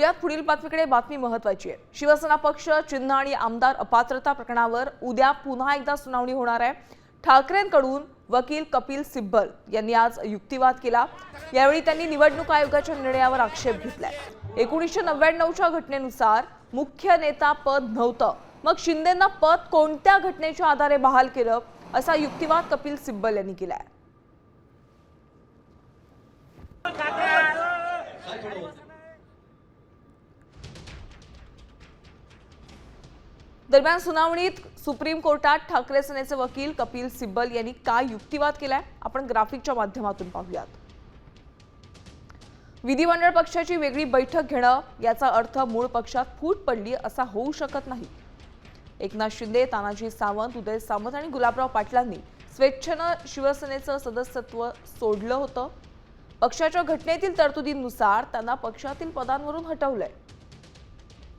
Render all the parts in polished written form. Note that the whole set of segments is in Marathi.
यात पुढील बातमीकडे बातमी महत्त्वाची आहे। शिवसेना पक्ष चिन्ह आणि आमदार अपात्रता प्रकरणावर उद्या पुन्हा एकदा सुनावणी होणार आहे। ठाकरेंकडून वकील कपिल सिब्बल यांनी आज युक्तिवाद केला। यावेळी त्यांनी निवडणूक आयोगाच्या निर्णयावर आक्षेप घेतलाय। 1999च्या घटनेनुसार मुख्य नेता पद नव्हतं, मग शिंदेंना पद कोणत्या घटनेच्या आधारे बहाल केलं, असा युक्तिवाद कपिल सिब्बल यांनी केलाय। दरम्यान सुनावणीत सुप्रीम कोर्टात ठाकरे सेनेचे वकील कपिल सिब्बल यांनी काय युक्तिवाद केलाय, आपण ग्राफिकच्या माध्यमातून पाहूयात। विधिमंडळ पक्षाची वेगळी बैठक घेणं याचा अर्थ मूळ पक्षात फूट पडली असा होऊ शकत नाही। एकनाथ शिंदे, तानाजी सावंत, उदय सामंत आणि गुलाबराव पाटलांनी स्वेच्छेनं शिवसेनेचं सदस्यत्व सोडलं होतं। पक्षाच्या घटनेतील तरतुदींनुसार त्यांना पक्षातील पदांवरून हटवलंय,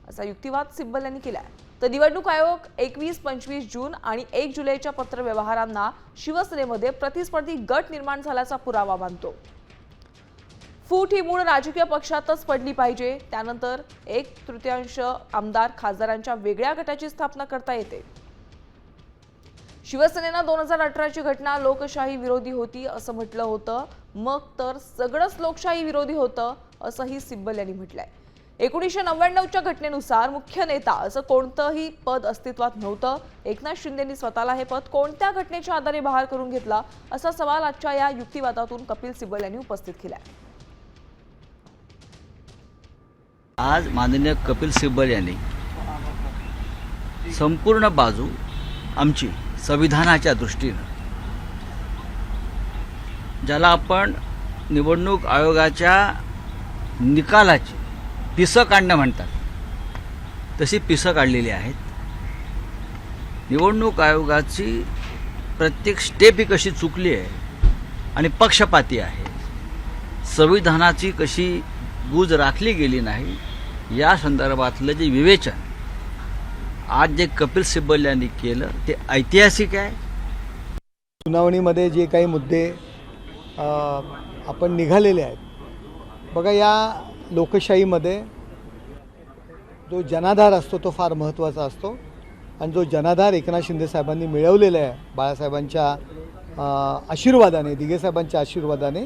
असा युक्तिवाद सिब्बल यांनी केलाय। तर निवडणूक आयोग 21-25 जून आणि 1 जुलैच्या पत्रव्यवहारांना शिवसेनेमध्ये प्रतिस्पर्धी गट निर्माण झाल्याचा पुरावा मानतो। फूट ही मूळ राजकीय पक्षातच पडली पाहिजे, त्यानंतर 1/3 आमदार खासदारांच्या वेगळ्या गटाची स्थापना करता येते। शिवसेनेनं 2018ची घटना लोकशाही विरोधी होती असं म्हटलं होतं, मग तर सगळंच लोकशाही विरोधी होतं असंही सिब्बल यांनी म्हटलंय। 1999च्या घटनेनुसार मुख्य नेता असं कोणतंही पद अस्तित्वात नव्हतं। एकनाथ शिंदेंनी स्वतःला हे पद कोणत्या घटनेच्या आधारे बहाल करून घेतला, असा सवाल आजच्या या युक्तिवादातून कपिल सिब्बल यांनी उपस्थित केलाय। आज माननीय कपिल सिब्बल यांनी संपूर्ण बाजू आमची संविधानाच्या दृष्टीने, ज्याला आपण निवडणूक आयोगाच्या निकालाची पिसं काढणं म्हणतात, तशी पिसं काढलेली आहेत। निवडणूक आयोगाची प्रत्येक स्टेप ही कशी चुकली आहे आणि पक्षपाती आहे, संविधानाची कशी गूज राखली गेली नाही, या संदर्भातलं जे विवेचन आज जे कपिल सिब्बल यांनी केलं ते ऐतिहासिक आहे। सुनावणीमध्ये जे काही मुद्दे आपण निघालेले आहेत, बघा, या लोकशाहीमध्ये जो जनाधार असतो तो फार महत्त्वाचा असतो आणि जो जनाधार एकनाथ शिंदे साहेबांनी मिळवलेला आहे बाळासाहेबांच्या आशीर्वादाने, दिघे साहेबांच्या आशीर्वादाने,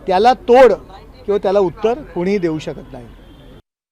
त्याला तोड किंवा त्याला उत्तर कोणीही देऊ शकत नाही।